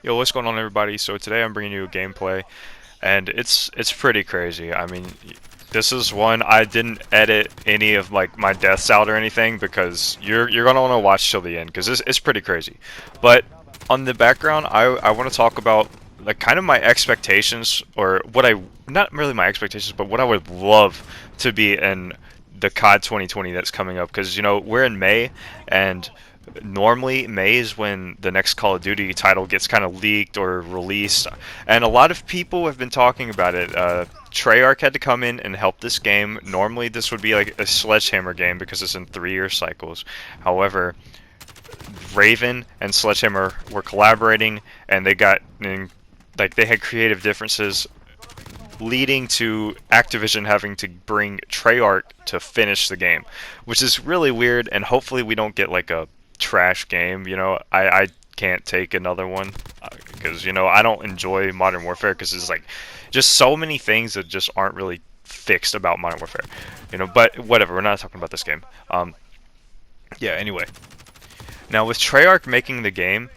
Yo, what's going on, everybody? So today I'm bringing you a gameplay, and it's pretty crazy. I mean, this is one I didn't edit any of like my deaths out or anything because you're gonna want to watch till the end because it's pretty crazy. But on the background, I want to talk about like kind of my expectations or what I not really my expectations, but what I would love to be in the COD 2020 that's coming up because we're in May and normally May is when the next Call of Duty title gets kind of leaked or released, and a lot of people have been talking about it. Treyarch had to come in and help this game. Normally this would be like a Sledgehammer game because it's in 3-year cycles. However, Raven and Sledgehammer were collaborating, and they had creative differences leading to Activision having to bring Treyarch to finish the game, which is really weird. And hopefully we don't get like a trash game. I can't take another one because I don't enjoy Modern Warfare because it's like just so many things that just aren't really fixed about Modern Warfare. But whatever. We're not talking about this game. Yeah. Anyway, now with Treyarch making the game,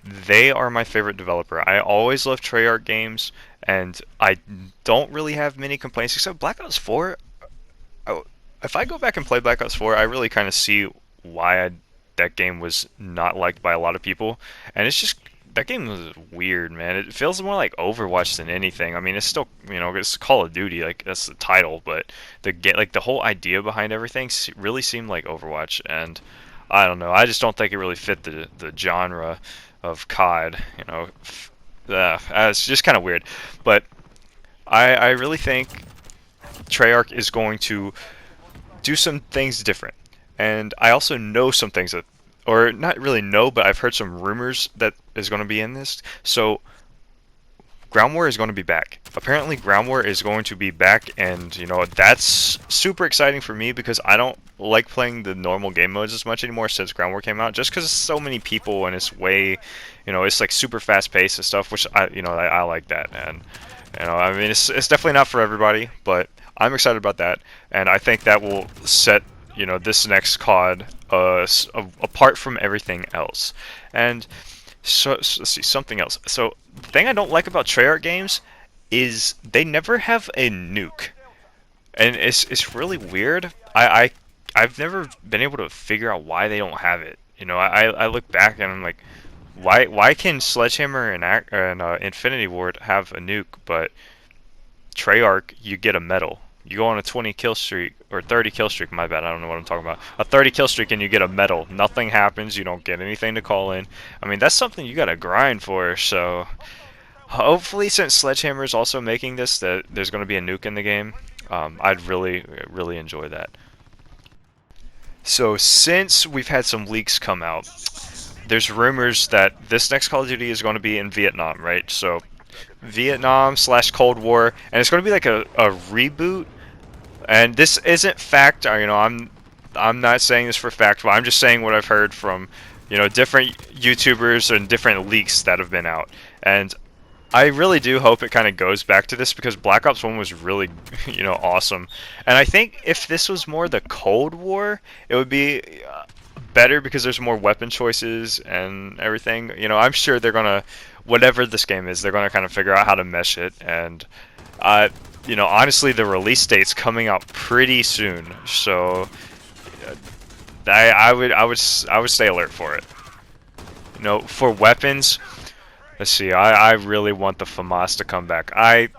they are my favorite developer. I always love Treyarch games, and I don't really have many complaints except Black Ops 4. Oh, if I go back and play Black Ops 4, I really kind of see why that game was not liked by a lot of people. And it's just that game was weird, man. It feels more like Overwatch than anything. I mean, it's still, it's Call of Duty, like that's the title, but the whole idea behind everything really seemed like Overwatch, and I don't know. I just don't think it really fit the genre of COD. It's just kind of weird. But I really think Treyarch is going to do some things different. And I also know some things that, or not really know, but I've heard some rumors that is going to be in this. So Ground War is going to be back. Apparently, Ground War is going to be back, and that's super exciting for me because I don't like playing the normal game modes as much anymore since Ground War came out. Just because it's so many people and it's way, it's like super fast paced and stuff, which I like that. And I mean, it's definitely not for everybody, but I'm excited about that, and I think that will set this next COD apart from everything else. And so let's see something else. So the thing I don't like about Treyarch games is they never have a nuke, and it's really weird. I've never been able to figure out why they don't have it. I look back and I'm like, why can Sledgehammer and Infinity Ward have a nuke, but Treyarch you get a medal. You go on a 20 kill streak or 30 kill streak. My bad, I don't know what I'm talking about. A 30 kill streak and you get a medal. Nothing happens. You don't get anything to call in. I mean, that's something you gotta grind for. So hopefully, since Sledgehammer is also making this, that there's going to be a nuke in the game. I'd really enjoy that. So since we've had some leaks come out, there's rumors that this next Call of Duty is going to be in Vietnam, right? So Vietnam slash Cold War, and it's going to be like a reboot. And this isn't fact. I'm not saying this for fact, but I'm just saying what I've heard from different YouTubers and different leaks that have been out. And I really do hope it kind of goes back to this because Black Ops 1 was really awesome. And I think if this was more the Cold War, it would be better because there's more weapon choices and everything. I'm sure they're gonna, whatever this game is, they're gonna kind of figure out how to mesh it. And honestly, the release date's coming out pretty soon, so I would stay alert for it. For weapons, let's see. I really want the FAMAS to come back. I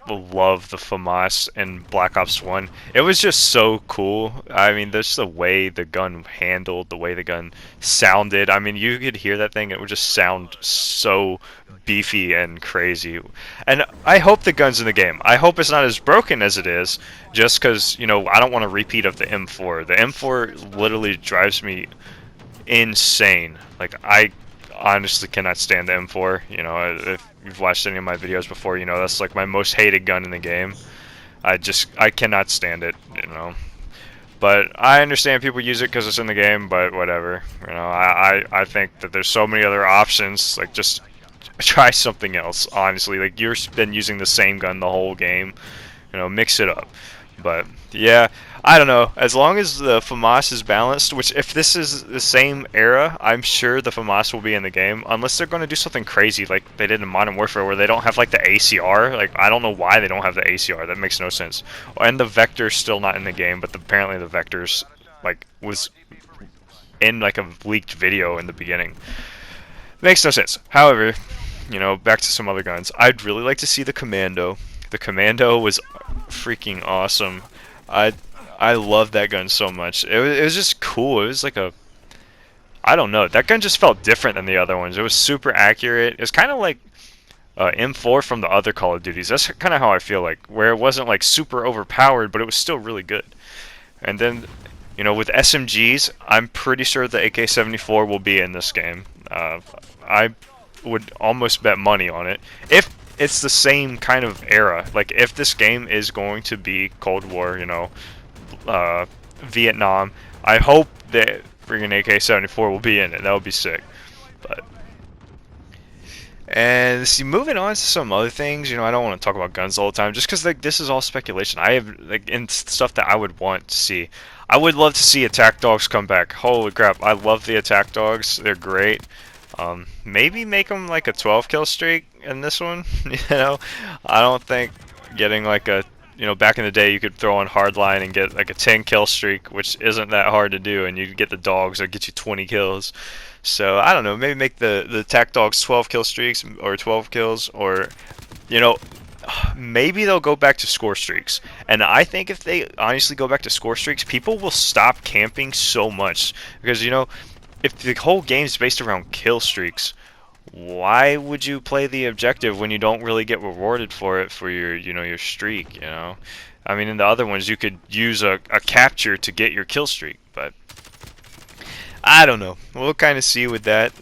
love the FAMAS in Black Ops 1. It was just so cool. I mean, there's the way the gun handled, the way the gun sounded. I mean, you could hear that thing. It would just sound so beefy and crazy. And I hope the gun's in the game. I hope it's not as broken as it is, just because, I don't want a repeat of the M4. The M4 literally drives me insane. Like, I honestly cannot stand the M4. If you've watched any of my videos before, that's like my most hated gun in the game. I cannot stand it. But I understand people use it because it's in the game. But whatever. I think that there's so many other options. Like, just try something else. Honestly, like, you've been using the same gun the whole game. Mix it up. But yeah, I don't know. As long as the FAMAS is balanced, which if this is the same era, I'm sure the FAMAS will be in the game. Unless they're going to do something crazy like they did in Modern Warfare, where they don't have like the ACR. Like I don't know why they don't have the ACR. That makes no sense. And the Vector's still not in the game, but apparently the Vector's like was in like a leaked video in the beginning. Makes no sense. However, back to some other guns. I'd really like to see the Commando. The Commando was freaking awesome. I I love that gun so much. It was just cool. It was like a, I don't know. That gun just felt different than the other ones. It was super accurate. It was kind of like M4 from the other Call of Duties. That's kind of how I feel like, where it wasn't like super overpowered, but it was still really good. And then, with SMGs, I'm pretty sure the AK-74 will be in this game. I would almost bet money on it. If it's the same kind of era, like if this game is going to be Cold War, Vietnam, I hope that freaking AK-74 will be in it. That would be sick. But and see, moving on to some other things, I don't want to talk about guns all the time, just because like this is all speculation. I have like in stuff that I would want to see. I would love to see attack dogs come back. Holy crap, I love the attack dogs. They're great. Maybe make them like a 12 kill streak in this one. I don't think getting like a, back in the day you could throw on hardline and get like a 10 kill streak, which isn't that hard to do, and you get the dogs that get you 20 kills. So I don't know, maybe make the attack dogs 12 kill streaks or 12 kills, or maybe they'll go back to score streaks. And I think if they honestly go back to score streaks, people will stop camping so much, because if the whole game's based around kill streaks, why would you play the objective when you don't really get rewarded for it for your streak, I mean, in the other ones you could use a capture to get your kill streak, but I don't know. We'll kind of see with that.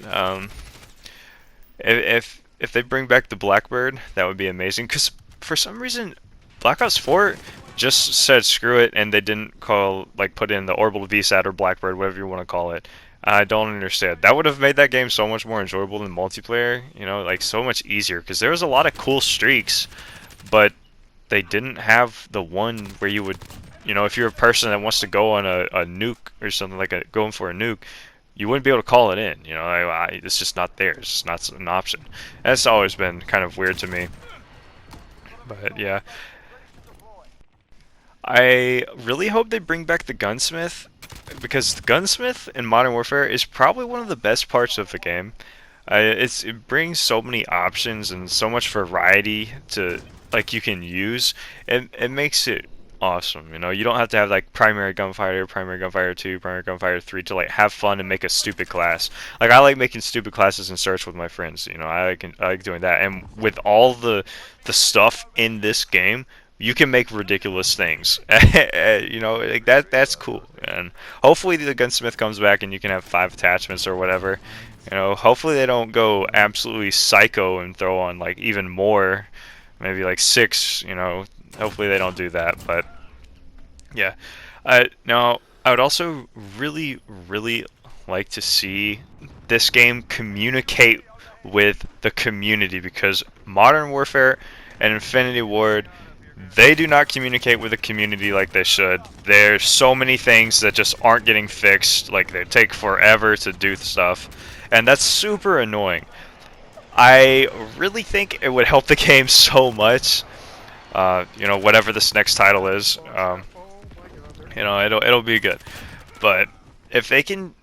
If they bring back the Blackbird, that would be amazing. Because for some reason, Black Ops 4 just said screw it, and they didn't put in the Orbital VSAT or Blackbird, whatever you want to call it. I don't understand. That would have made that game so much more enjoyable than multiplayer. Like so much easier. Because there was a lot of cool streaks, but they didn't have the one where you would, if you're a person that wants to go on a nuke or something, like going for a nuke, you wouldn't be able to call it in. It's just not there. It's just not an option. That's always been kind of weird to me. But yeah, I really hope they bring back the gunsmith, because the gunsmith in Modern Warfare is probably one of the best parts of the game. It brings so many options and so much variety to you can use. It makes it awesome. You don't have to have primary gunfighter, primary gunfighter 2, primary gunfighter 3 to have fun and make a stupid class. I like making stupid classes in search with my friends. I like doing that. And with all the stuff in this game, you can make ridiculous things. That's cool. And hopefully the gunsmith comes back and you can have 5 attachments or whatever. Hopefully they don't go absolutely psycho and throw on even more, maybe 6. Hopefully they don't do that. But yeah, now I would also really, really like to see this game communicate with the community, because Modern Warfare and Infinity Ward, they do not communicate with the community like they should. There's so many things that just aren't getting fixed. They take forever to do stuff, and that's super annoying. I really think it would help the game so much. Whatever this next title is, it'll be good. But if they can,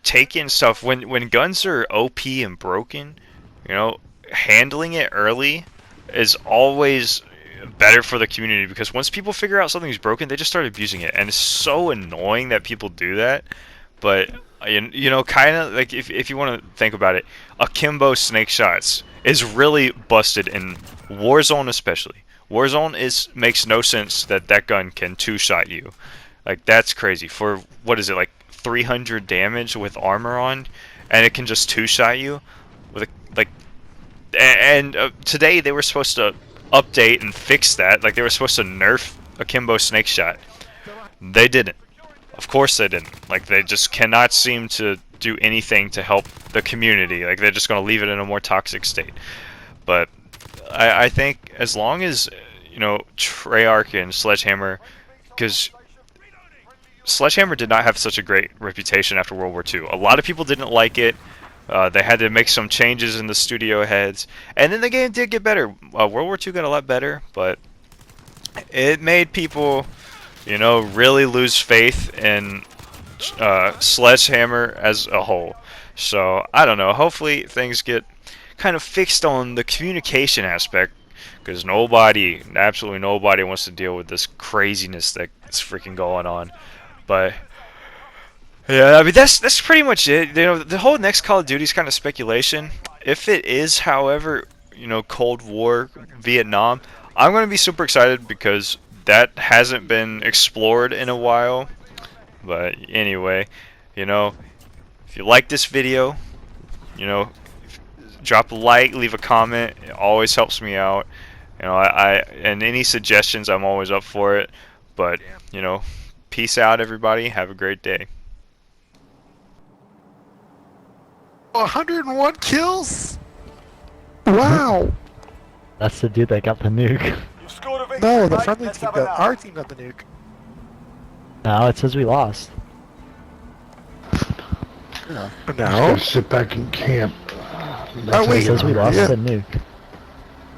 take in stuff when guns are OP and broken, handling it early is always better for the community, because once people figure out something's broken, they just start abusing it, and it's so annoying that people do that. But kind of if you want to think about it, akimbo snake shots is really busted in Warzone, especially. Warzone makes no sense that gun can 2-shot you. That's crazy. For what is it, 300 damage with armor on, and it can just 2-shot you with today they were supposed to update and fix that. They were supposed to nerf akimbo snake shot. They didn't. Of course they didn't. They just cannot seem to do anything to help the community. They're just going to leave it in a more toxic state. But I think as long as Treyarch and Sledgehammer because Sledgehammer did not have such a great reputation after World War II. A lot of people didn't like it. They had to make some changes in the studio heads, and then the game did get better. World War II got a lot better, but it made people, you know, really lose faith in Sledgehammer as a whole. So I don't know. Hopefully things get kind of fixed on the communication aspect, because nobody, absolutely nobody, wants to deal with this craziness that's freaking going on. But yeah, I mean that's pretty much it. You know, the whole next Call of Duty is kind of speculation. If it is, however, you know, Cold War Vietnam, I'm going to be super excited because that hasn't been explored in a while. But anyway, you know, if you like this video, you know, drop a like, leave a comment. It always helps me out. You know, and any suggestions, I'm always up for it. But, you know, peace out, everybody. Have a great day. 101 kills? Wow. That's the dude that got the nuke. No, the friendly team got, our team got the nuke. No, it says we lost. No. Just gotta sit back and camp. Oh, wait. It says we lost Yeah. the nuke.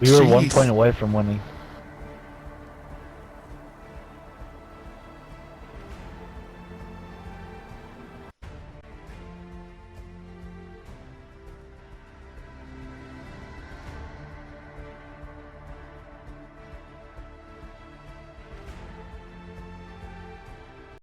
We were 1 Jeez. point away from winning.